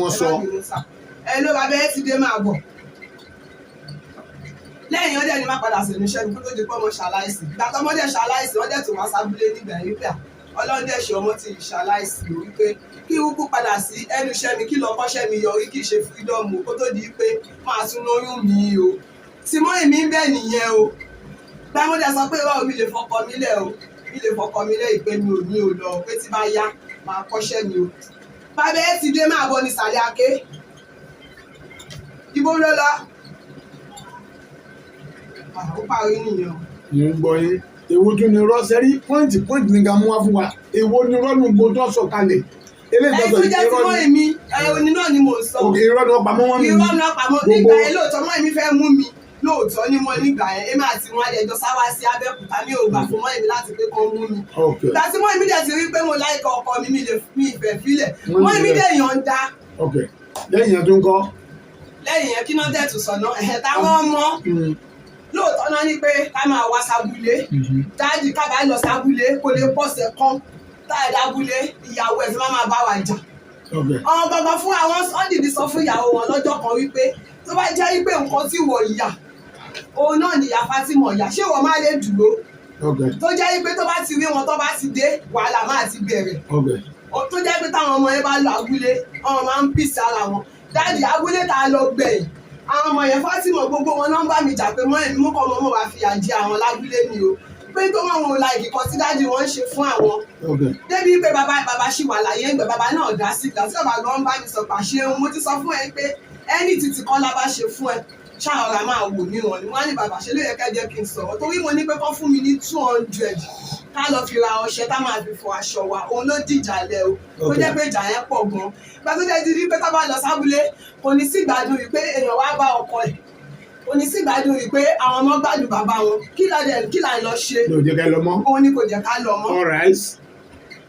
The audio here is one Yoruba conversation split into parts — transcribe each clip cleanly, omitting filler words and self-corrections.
wọ́n sọ. ẹ ló bá bẹ́ẹ̀ ti dé máa bọ̀ lẹ́yìn ọdẹ ni má padà sẹ́nu iṣẹ́ mi kó tó di pé ọmọ ṣaláìsì ìgbà tó ọmọdé ṣaláìsì wọ́n dẹ̀ tó wá sábúlé nígbà yìí pé ọlọ́run dẹ̀ ṣe ọmọ ti ṣaláìsì lórí pé kí wúkú padà sí ẹnu iṣẹ́ mi kí lọ kọ́ṣẹ́ mi yọrí kì í ṣe fírídọ́ọ̀mù kó tó di pé máa tún lóyún mi o tí mọ́ èmi ń bẹ̀ nìyẹn o gbàmọ́dé sọ pé wà mí lè fọkọ mi lẹ̀ o mi lè fọkọ mi lẹ̀ ìpè mi ò ní o lọ pé tí bá yá máa kọ́ṣẹ́ mi o bàbá ẹ ti dé máa bọ̀ ní sàlẹ̀ àké ibo ló lọ ó parí nìyẹn. mo ń gbọ́ yín èwo tún ni irọ́ sẹ́rí pọ́ìntì ní ká mú wá fún wa èwo ni irọ́ nu gbogbo tó sọ kalẹ̀ eléyìí tó sọ jẹ́ tí mọ́ èmi òní náà ni mò ń sọ irọ́ náà pamọ́ wọn mi irọ́ náà pamọ́ nígbà yẹn lóòótọ́ mọ́ èmi fẹ́ mú mi lóòótọ́ ní mọ́ nígbà yẹn èmi àti wọn àjẹjọ sáwá sí Abẹ́òkúta ní ògbà fún mọ́ èmi láti pé kán mú mi ìgbà tí mọ́ èmi dẹ̀ ti rí pé mo láìka ọkọ mi ìfẹ́ fílẹ̀ mọ́ èmi dẹ̀ yàn ń dá. lẹ́yìn yẹn tó ń kọ́. lẹ́yìn yẹn kí náà dẹ̀ tún sọ̀nà táwọn ọmọ lóòótọ́ náà ní pé ká máa wá sábúlé dáàdì kábàá lọ sábúlé kó lè pọ̀sẹ̀ kan táyà dábúlé ìyàwó ẹ̀ tí wọ́n máa bá wa jà. àwọn bàbá fún àwọn ọ́ndìdì sọ fún ìyàwó wọn lọ́jọ́ kan wípé tó bá jẹ́ wípé nǹkan tí wọ̀ yà òun náà ni ìyá Fátímọ̀ yà ṣé wọ́n máa lè dúró tó jẹ́ wípé tó bá ti rí wọn tó bá ti dé wàhálà máa ti bẹ̀rẹ̀ tó jẹ́ pé táwọn ọmọ yẹn bá lọ abúlé ọmọ máa ń pìsì ara wọn dáàdì abúlé tá a lọ gbẹ̀yìn àwọn ọmọ yẹn Fátímọ̀ gbogbo wọn náà ń bá mi jà pé mọ́ ẹ̀mí mú kọ́ ọmọ wa fìyà jẹ àwọn lábúlé ni o pé tó máa wọn la ìkìkọ tí dáàdì wọn ń ṣe fún àwọn débi pé bàbá ṣì wà láyé ńgbẹ bàbá náà dá sí ìgbà tí bàbá gan bá mi sọ pàṣẹ ohun mo ti sọ fún ẹ pé ẹni títí kọ́ la bá ṣe fún ẹ ṣàrọ̀rà máa wò mí wọn ni wọ́n á ní bàbá ṣe ló yẹ ká jẹ́ kí n sọ̀rọ̀ torí mo ní pé kọ́ fún mi ní 200 ká lọ fi ra ọṣẹ tá máa fi fọ aṣọ wa òun ló dìjà lẹ o tó jẹ́ pé ìjà yẹn pọ̀ gan gba tó jẹ́ ti rí pé tá bá lọ sábúlé kò ní sí ìgbádùn yìí pé èèyàn wá bá ọkọ ẹ̀ kò ní sí ìgbádùn yìí pé àwọn ọmọ gbádùn bàbá wọn kí là ń lọ ṣe òun ni kò jẹ́ ká lọ mọ́. All right.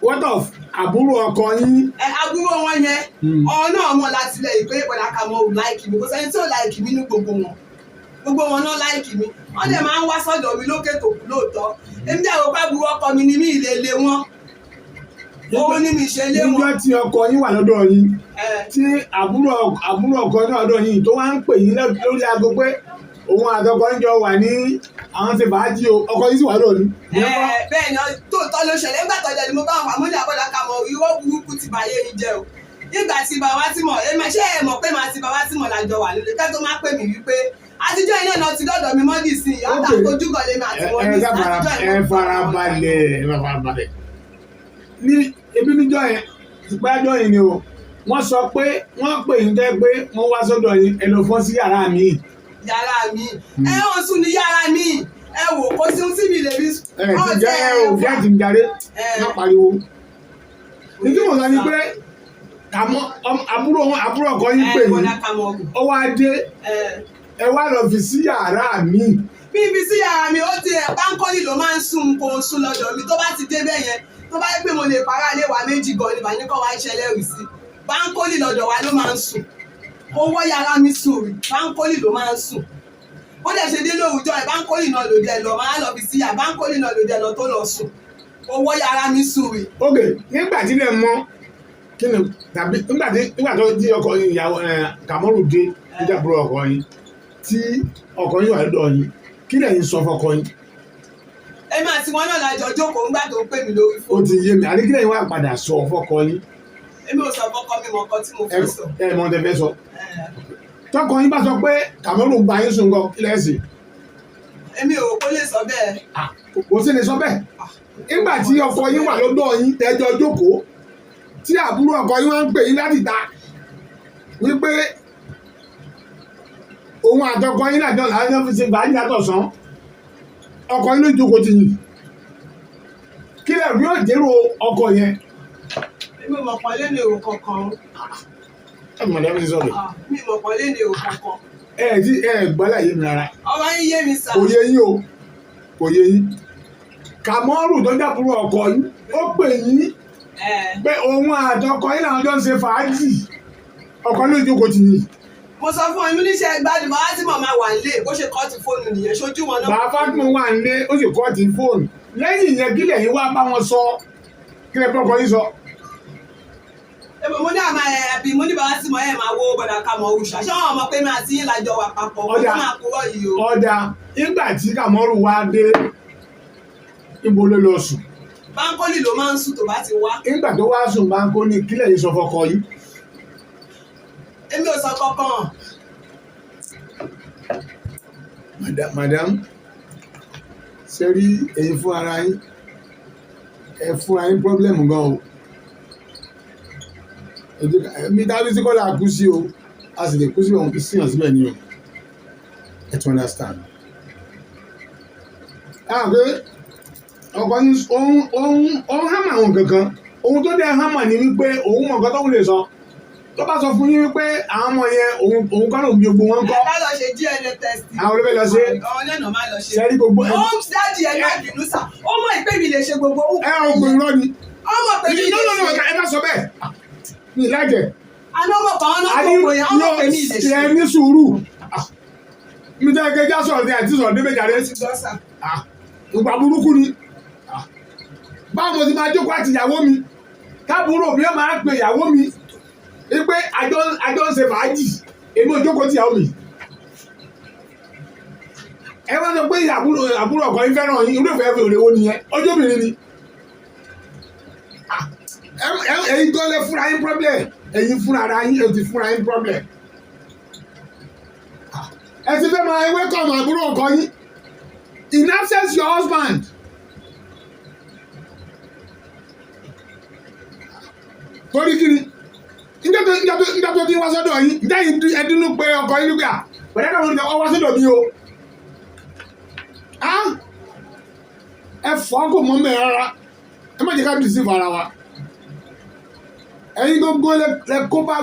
What of àbúrò ọkọ yín. àbúrò wọn yẹn ọ̀hún náà mọ̀ láti lẹ̀ ìpé ìpàdà kà mọ́ ò láìkì mi kò sẹ́ni tí ò láìkì mi ní gbogbo wọn náà láìkì mi wọ́n dẹ̀ máa ń wá sọ́dọ̀ mi lókè tó kù lóòótọ́ èmi dẹ̀ rò pé àbúrò ọkọ mi ni mí ìlélé wọn òun ni mi ṣe lé wọn. níjọ́ tí ọkọ yín wà lọ́dọ̀ yín tí àbúrò ọkọ náà lọ́dọ̀ yín tó wá ń pè yín lórí aago pé òun àtọkọ ń jọ wà ní àwọn ṣe fàájì o ọkọ yìí sì wà lónìí. bẹ́ẹ̀ ni tóòtọ́ ló ṣẹlẹ̀ nígbà tó jẹ́ ni mo bá wọn àmúlẹ̀ àbọ̀dá ka mọ̀ irọ́ burúkú ti bàyẹ̀ yìí jẹ́ o nígbà tí bàbá tí mọ̀ ṣé ẹ mọ̀ pé màá ti bàbá tí mọ̀ lájọ wà lóde kẹ́ tó má pè mí wípé àtijọ́ iná náà ti dọ́dọ̀ mi mọ́dì sí i ọ̀tà ojúbọ̀ lè máa ti wọ́n ní ẹ farabalẹ̀ ní ebi níjọ́ yẹn ìpájọ́ yìí ni o wọ́n sọ pé wọ́n pè yín tẹ́ pé wọ́n wá sọ́dọ̀ yín ẹ lọ fọ́n sí yàrá mi. yàrá mi ẹ ò sùn ní yàrá mi ẹ wò kó sí ohun tí mi lè rí. ẹ ti jẹ́ ẹ ò bí àti ń darí má pariwo. nítorí wọn sọ ni pé àbúrò ọkọ yín pè yín ó wá dé ẹ wá lọ fi sí yàrá mi. bí ibi sí yàrá mi ó ti ẹ̀ pánkọ́lì ló máa ń sùn kó o sùn lọ́dọ̀ mi tó bá ti dé bẹ́ẹ̀ yẹn tó bá yẹ pé mo lè para ilé wa méjì gan ni bàní kọ́ wa ìṣẹ̀lẹ̀ rì sí pánkọ́lì lọ́dọ̀ wa ló máa ń sùn owó yàrá mi sùn rí pánkọ́lì ló máa ń sùn ó dẹ̀ ṣe dé lóòjọ́ ẹ̀ pánkọ́lì náà lòdì ẹ̀ lọ máa lọ fi sí yàrá pánkọ́lì náà lòdì ẹ̀ lọ tó lọ sùn owó yàrá mi sùn rí. ok nígbà tí lè mọ kí ni tàbí nígbà tó di ọkọ yín ìyàwó Kàmọ́rù dé níjà búrò ọkọ yín tí ọkọ yín wà lọ́dọ̀ yín kí lẹ́yìn sọ fọkọ yín. èmi àti wọn náà lájọ jókòó ńgbà tó ń pè mí lórí fóònù. ó ti yé mi àdékí lẹ́yìn wà padà sọ fọkọ yín. èmi ò sọ fọkọ mi mọ nǹkan tí mo fẹ́ sọ. ẹ mọ tẹ fẹ́ sọ. tọkọ yín bá sọ pé Kàmọ́rù bá yín sùn kí lẹ́sìn. èmi ò kó lè sọ bẹ́ẹ̀. kò sí lè sọ bẹ́ẹ̀. nígbà tí ọkọ yín wà lọ́dọ̀ yín tẹ́jọ́ jókòó tí àbúrò ọkọ yín wá ń pè yín láti ta wípé òun àtọkọ yín lájọ làwọn fi ṣe fàájì látọ̀sán ọkọ yín ló jókòó ti yìn kí lè rí òjèrò ọkọ yẹn. èmi mọ̀ pọ̀ lé ní èrò kankan. ẹ mọ̀ lẹ́yìn sọ̀rọ̀. mi mọ̀ pọ̀ lé ní èrò kankan. ẹ gbọ́dọ̀ yé mi rárá. ọba yín yé mi sá. kò yé yín o kò yé yín. Kàmọ́rù tó jábúrò ọkọ yín ó pè yín pé òun àtọkọ yín làwọn jọ ń ṣe fàájì ọkọ ló jókòó ti yìn. mo sọ fún ẹni níṣẹ́ gbádùn bá tí mo máa wà nílé bó ṣe kọ́ ti fóònù nìyẹn ṣojú wọn náà. bàbá Fátímọ̀ wà nílé ó sì kọ́ ti fóònù lẹ́yìn ìyẹn kí lẹ́yìn wá bá wọn sọ kí lẹ́ pọ́kọ yín sọ. mo ní àmà ẹ̀bí mo ní bàbá sí mọ́ ẹ̀ máa wó bọ̀dà Kàmọ́rù ṣàṣọ àwọn ọmọ pé mi àti yín lájọ wà papọ̀ ọ̀dà máa kúrọ̀ yìí o. ọ̀dà nígbà tí Kàmọ́rù wá dé ibo ló lọ sùn. Báńkólì ló máa ń sùn tó bá ti wá. nígbà tó wá sùn Báńkólì kílẹ̀ yìí sọ fọkọ yìí. èmi ò sọ kankan. madam ṣe rí èyí fún ara yín ẹ fún ara yín problem gan o mi dábí sí kọ́lá kú sí o a sì lè kú sí òun kí síyàn síbẹ̀ ni o ẹ tún understand. pé ọkọ ní òun hámà àwọn kankan ohun tó dé hámà ni wípé òun mọ̀ nǹkan tó ń lè sọ tó bá sọ fún yín wípé àwọn ọmọ yẹn òun kọ́ ló ń bí gbogbo wọn kọ́. ẹ lọ ṣe DNA test. àwọn olóògbé lọ ṣe. ọ̀hún lẹ́nu máa lọ ṣe. sẹ́rí gbogbo ẹ̀. ó ń dájì ẹ̀ náà bínú sà ó mọ̀ ìpè mi lè ṣe gbogbo. ẹ ọgbọ̀n irọ́ ni. ọmọ pè mí lè ṣe. ẹ má sọ bẹ́ẹ̀ ní ìlàjẹ̀. àná ọmọ kan náà gbogbo yẹn ọmọ pè mí lè ṣe. ẹ ní sùúrù mi tẹ́ kẹjá sọ̀rọ̀ ní àti sọ̀rọ̀ débẹ̀ jáde. ìgbà burúkú ni báwo mo ti máa jókòó àti ìyàwó mi káàbùrò mi ó máa ń pe ìyàwó mi wípé àjọ ń ṣe fàájì èmi ò jókòó ti ìyàwó mi. ẹ wá sọ pé àbúrò ọkọ yín fẹ́ràn yín irú ìfẹ́ òde wo nìyẹn ọjọ́ obìnrin ni. ẹ̀yin tó lè fúnra yín problem ẹ̀yin fúnra ara yín ẹ ti fúnra yín problem. ẹ ti fẹ́ máa welcome àbúrò ọkọ yín in absence your husband. torí kiri njẹ́ tó ti wá sọ́dọ̀ yín njẹ́ yìí ẹdínú pé ọkọ yín nígbà pẹ̀lú ẹ̀ka wọn wá sọ́dọ̀ mi o. ẹ fọ́ kò mọ́ mẹ́ rárá ẹ má jẹ́ ká bìí sí fara wa. ẹ̀yin gbogbo lẹ kó bá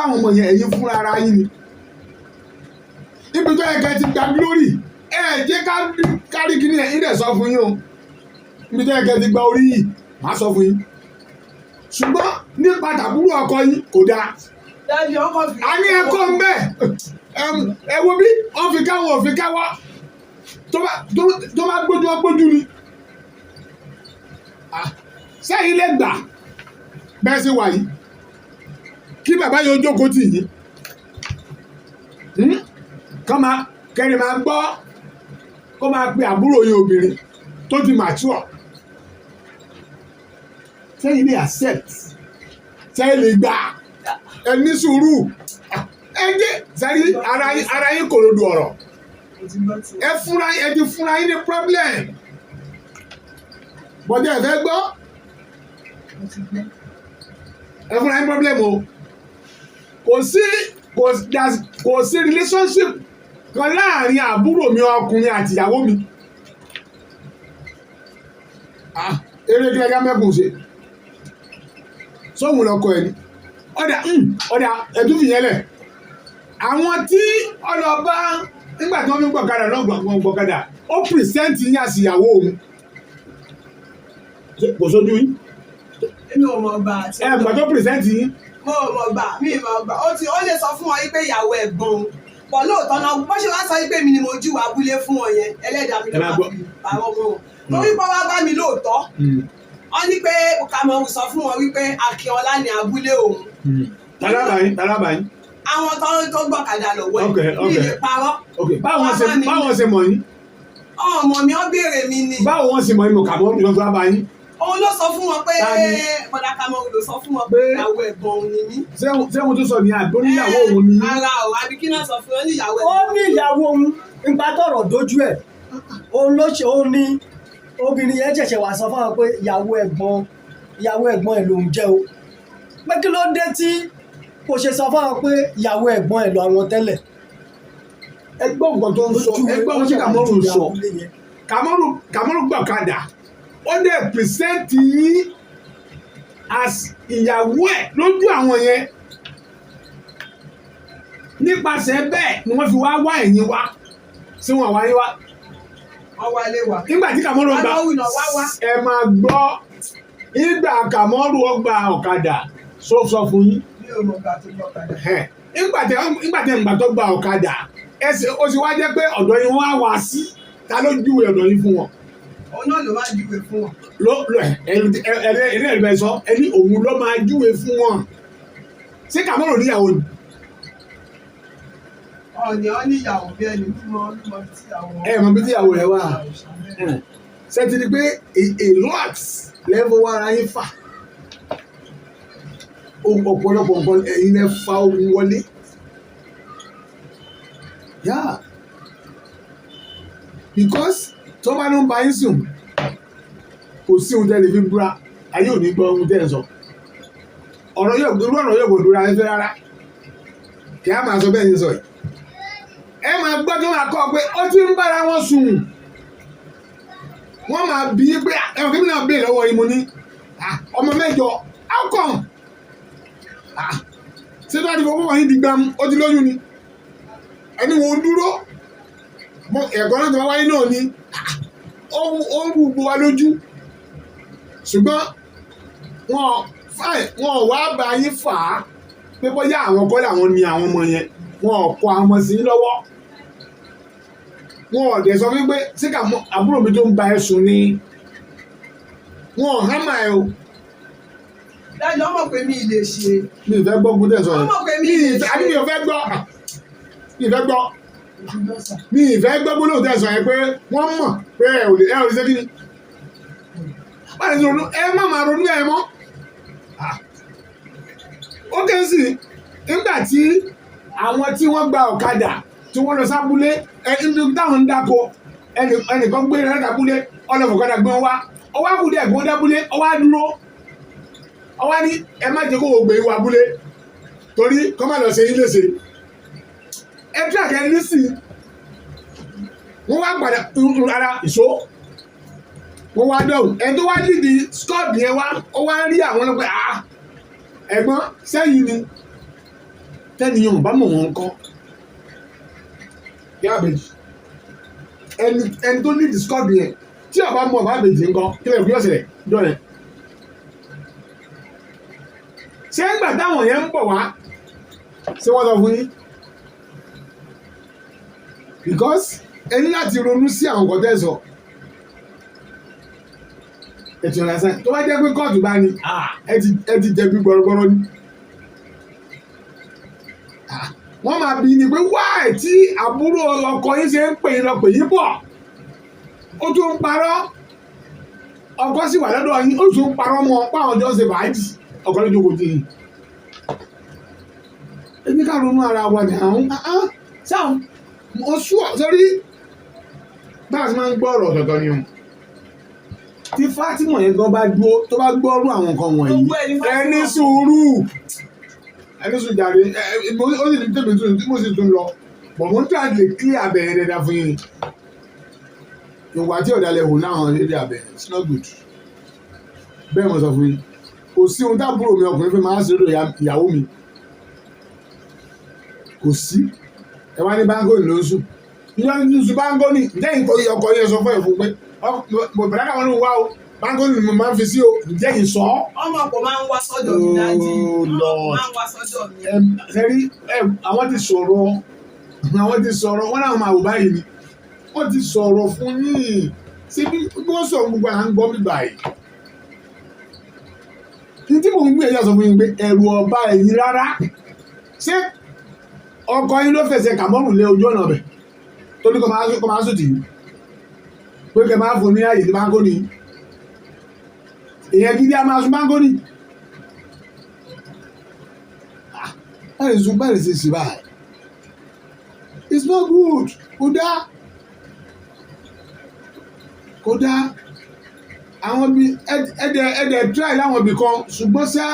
àwọn ọmọ yẹn ẹ̀yin fúnra ara yín ni. ibi tó yẹ ká ti gba glory ẹ jẹ́ ká kárí kiri ẹ̀ ń dẹ̀ sọ fún yín o. ibi tó yẹ ká ti gba orí yìí má sọ fún yín. ṣùgbọ́n nípa tàbúrò ọkọ yín kò dáa. a ní ẹ̀kọ́ ń bẹ̀ ẹ wo bí wọ́n fi káwọ́ òfin káwọ́ tó bá gbójú ọgbójú ni. sẹ́yìn lè gbà bẹ́ẹ̀ sí wà yìí kí bàbá yóò jókòó tì yín kẹrin máa gbọ́ kó máa pe àbúrò yín obìnrin tó ti mature sẹ́yìn lè accept sẹ́yìn lè gbà ẹ ní sùúrù ẹ jẹ́ sẹ́yìn ara yín kò lódù ọ̀rọ̀ ẹ ti fúnra yín ní problem bọ́dẹ̀ ẹ fẹ́ gbọ́ ẹ fúnra yín problem o kò sí relationship kan láàrin àbúrò mi ọkùnrin àti ìyàwó mi eré kí ẹja mẹ́kùn ṣe sóhun lọkọ ẹni ọ̀dà ẹ̀dún fìyẹn lẹ̀ àwọn tí ọlọ́ba nígbà tí wọ́n fi gbọ̀kadà náà gbọ̀kadà ó pìrìsẹ́ǹtì yín àti ìyàwó òun kò sójú yín. èmi ò mọ̀ gbà àti ẹ gbà tó pìrìsẹ́ǹtì yín. mo mọ̀ gbà mi mọ̀ gbà ó lè sọ fún wọn pé ìyàwó ẹ̀gbọ́n pọ̀ lóòótọ́ náà bó ṣe wá sọ pé mi ni mo júwèé abúlé fún wọn yẹn ẹlẹ́dàá mi ló máa fi àwọn ọmọ wọn torí pé wá bá mi lóòótọ́ wọ́n ní pé Kàmọ́rù sọ fún wọn wípé Akínọlá ní abúlé òun. talábàáyín. àwọn tó gbọ̀kadà lọ́wọ́ ẹ̀ ní ilé parọ́. báwọn ṣe mọ̀ yín. ọmọ mi ó béèrè mi ni. báwo wọ́n ṣe mọ̀ yín mo Kàmọ́rù lọ́jọ́ bá yín. òun ló sọ fún wọn pé bọ̀dà Kàmọ́rù ló sọ fún wọn pé ìyàwó ẹ̀gbọ́n òun ni mí. ṣé mo tún sọ ní àgbọn níyàwó òun ni. ara o àbí kí náà sọ fún wọn ní ìyàwó ẹ̀gbọ́n. ó ní ìyàwó òun nípa tọ̀rọ̀ dojú ẹ̀ òun ló ṣe òun ní obìnrin yẹn ṣẹ̀ṣẹ̀ wá sọ fún wọn pé ìyàwó ẹ̀gbọ́n ẹ̀ lòún jẹ́ o pé kí ló dé tí kò ṣe sọ fún wọn pé ìyàwó ẹ̀gbọ́n ẹ̀ lọ àwọn tẹ́lẹ̀. ẹgbọ́n nǹkan tó ń sọ ẹgbọ́n tí Kàmọ́rù ń sọ Kàmọ́rù gbọ̀kadà ó dẹ̀ pìrìsẹ́ǹtì yín as ìyàwó ẹ̀ lójú àwọn yẹn nípasẹ̀ bẹ́ẹ̀ ni wọ́n fi wá ẹ̀yìn wá sí wọn wáyé wá. nígbà tí Kàmọ́rù gba ẹ máa gbọ́ ìgbà Kàmọ́rù ọgbà ọ̀kadà sọ fún yín. nígbà tí ìgbà tó gba ọ̀kadà ó sì wá jẹ́ pé ọ̀dọ̀ yín wọ́n á wá sí ta ló júwe ọ̀dọ̀ yín fún wọn. òun náà ló máa júwe fún wọn. ẹni ẹ̀rẹ́ sọ ẹni òun ló máa júwe fún wọn. ṣé Kàmọ́rù níyàwó ni. Ọ̀nì ọ́ níyàwó bí ẹni mímọ́ mímọ́ tí àwọn. Ẹ mọ̀ bí tíyàwó rẹ̀ wà. Ṣé ti di pé a lot lẹ́fọ̀ wá ara yín fà. Ọ̀pọ̀lọpọ̀ nǹkan ẹ̀yin lẹ fa ogun wọlé. Yeah. Because tó bá ló ń ba yín sùn kò sí ohun tẹ́lẹ̀ fi búra ayé ò ní gbọ́ ohun tẹ́lẹ̀ sọ. Ọ̀rọ̀ yóò kò dúra ẹfẹ́ rárá. Kì á máa sọ bẹ́ẹ̀ ní sọ yìí. Ẹ máa gbọ́ tó máa kọ́ pé ó ti ń bára wọn sùn. Wọ́n máa bí pé ẹ̀wọ̀n kí mi náà béèrè lọ́wọ́ yìí mo ní ọmọ mẹ́jọ how come? Ṣé tó bá ti fọwọ́ wọ̀nyí di gbam ó ti lóyún ni? Ẹni wo dúró? Ẹ̀kọ́ náà tó wá wáyé náà ni ó ń gbogbo wa lójú. Ṣùgbọ́n wọn wá bá yín fà á pé bóyá àwọn kọ́ làwọn ni àwọn ọmọ yẹn wọn ò kọ àwọn ọmọ sí lọ́wọ́. Wọn ò dẹ̀ sọ wípé ṣé àbúrò mi tó ń ba ẹ sùn ni wọn ò hámà ẹ o. Dájú ọmọ pé mi lè ṣe. Mi ì fẹ́ gbọ́ gúdẹ̀ sọ yẹn. Ọmọ pé mi lè ṣe. Àbí mi ò fẹ́ gbọ́. Mi ì fẹ́ gbọ́. Mi ì fẹ́ gbọ́ gbólóhùn tẹ̀ sọ yẹn pé wọ́n mọ̀ pé ẹ ò lè ṣe kí ni. Báyìí ní ronú ẹ má máa ronú ẹ mọ́. Ó kẹ́ sí nígbà tí àwọn tí wọ́n gba ọ̀kadà tí wọ́n lọ sábúlé ẹni táwọn ń dáko ẹnìkan gbé rẹ̀ dábúlé ọlọ́fọ̀kadà gbé wọn wá ọwọ́ àkùdé ẹ̀gbọ́n dábúlé ọwọ́ àdúró ọwọ́ ní ẹ má jẹ́ kó o gbé ìwà abúlé torí kọ́ má lọ ṣe yín léṣe ẹ tí àkẹ́ ní sí wọ́n wá padà ara ìṣó wọ́n wá dọ̀hùn ẹni tó wá nídìí scott yẹn wá ó wá rí àwọn ọlọ́pẹ́ ẹ̀gbọ́n sẹ́yìn ni tẹ́niyàn bá mọ̀ wọn kọ́ yábẹ̀jì ẹni tó nídìí scott yẹn tí ọba mọ̀ bá bèjì ńkọ́ kí lè fi ọ̀sẹ̀ jọ yẹn. Ṣé ìgbà táwọn yẹn ń bọ̀ wá ṣé wọ́n sọ fún yín? Because ẹni láti ronú sí àwọn nǹkan tẹ́ sọ. Ètò ìrìnàṣẹ́ tó bá jẹ́ pé kóòtù bá ní ẹ ti jẹ̀bi gbọ̀rọ̀gbọ̀rọ̀ ni. Wọ́n máa bi ni pé wáì tí àbúrò ọkọ yín ṣe ń pè yín lọ pè yín bọ̀. Ó tún ń parọ́. Ọkọ sì wà lọ́dọ̀ yín ó tún ń parọ́ mọ́ páwọn jọ ṣe bàájì. Ọkọ lójú kò jìn. Ebi ká ronú ara wa ní àwọn sáà mo sùọ́ sórí báàsì máa ń gbọ́ ọ̀rọ̀ ọ̀tọ̀ọ̀tọ̀ ni o. Tí Fátímọ̀ yẹn gan bá dúró tó bá gbọ́rú àwọn nǹkan wọ̀nyí ẹni sùúrù jàre ó sì ní tèmi tí mo sì tún lọ bọ̀ mo ń tà lè kí abẹ̀rẹ̀ dẹ́dá fún yín ìwà tí ọ̀dàlẹ̀ wò láwọn lédè abẹ̀rẹ̀ it's not good bẹ́ẹ̀ mo sọ fún yín kò sí ohun tábúrò mi ọkùnrin fún máa ń ṣeré ìyàwó mi kò sí ẹ wá ní báńgòní ló ń sùn ìyá ní sùn báńgòní ǹjẹ́ ìkọ̀ ọkọ̀ yẹn sọ fún ẹ̀ fún pé bọ̀dá káwọn ní wá o báńgòní ni mo máa ń fi sí o ǹjẹ́ yìí sọ. Ọmọ kò máa ń wá sọ́dọ̀ mi dájú ọmọ máa ń wá sọ́dọ̀ mi. Sẹ́rí àwọn ti sọ̀rọ̀ wọ́n náà máa wò báyìí ni wọ́n ti sọ̀rọ̀ fún yín ṣé bí wọ́n sọ̀rọ̀ gbogbo à ń gbọ́ mi báyìí. Tí mo ń gbé ẹ̀yà sọ fún yín pé ẹ̀rù ọba ẹ̀yìn rárá ṣé ọkọ yín ló fẹsẹ̀ Kàmọ́rù lé ojú ọ̀nà bẹ̀ tó ní kọ́ máa sùn tì í pé kẹ́ máa fún ní ààyè ní báńgòní èèyàn gidi a máa sùn báńgòní. Báyìí sùn báyìí sì sì báyìí it's not good kódà àwọn bí ẹ̀dẹ̀ try láwọn ibì kan ṣùgbọ́n sá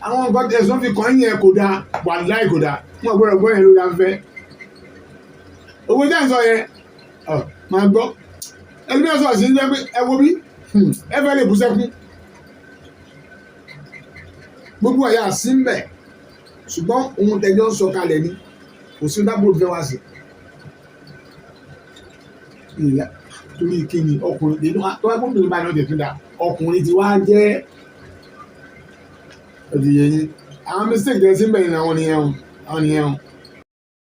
àwọn nǹkan tẹ̀sán fi kàn yẹn kódà wà láì kódà wọn gbọ́dọ̀ gbọ́ yẹn ló dá fẹ́ owó tẹ̀ ń sọ yẹn máa gbọ́ ẹlẹ́mìíràn sọ̀rọ̀ sí ẹgbẹ́ ẹ wo bí ẹ fẹ́ lè bú sẹ́kún gbogbo àyà sí ń bẹ̀ ṣùgbọ́n ohun tẹ̀jọ́ ń sọ kalẹ̀ ni kò sí dábò fẹ́ wá sí ìyá torí kíni ọkùnrin nínú tó wá gbọ́dọ̀ bá ní ọdẹ tó dá ọkùnrin ti wá jẹ́ ọdìyẹ yín àwọn mistake tẹ̀ sí ń bẹ̀ ní àwọn nìyẹn o.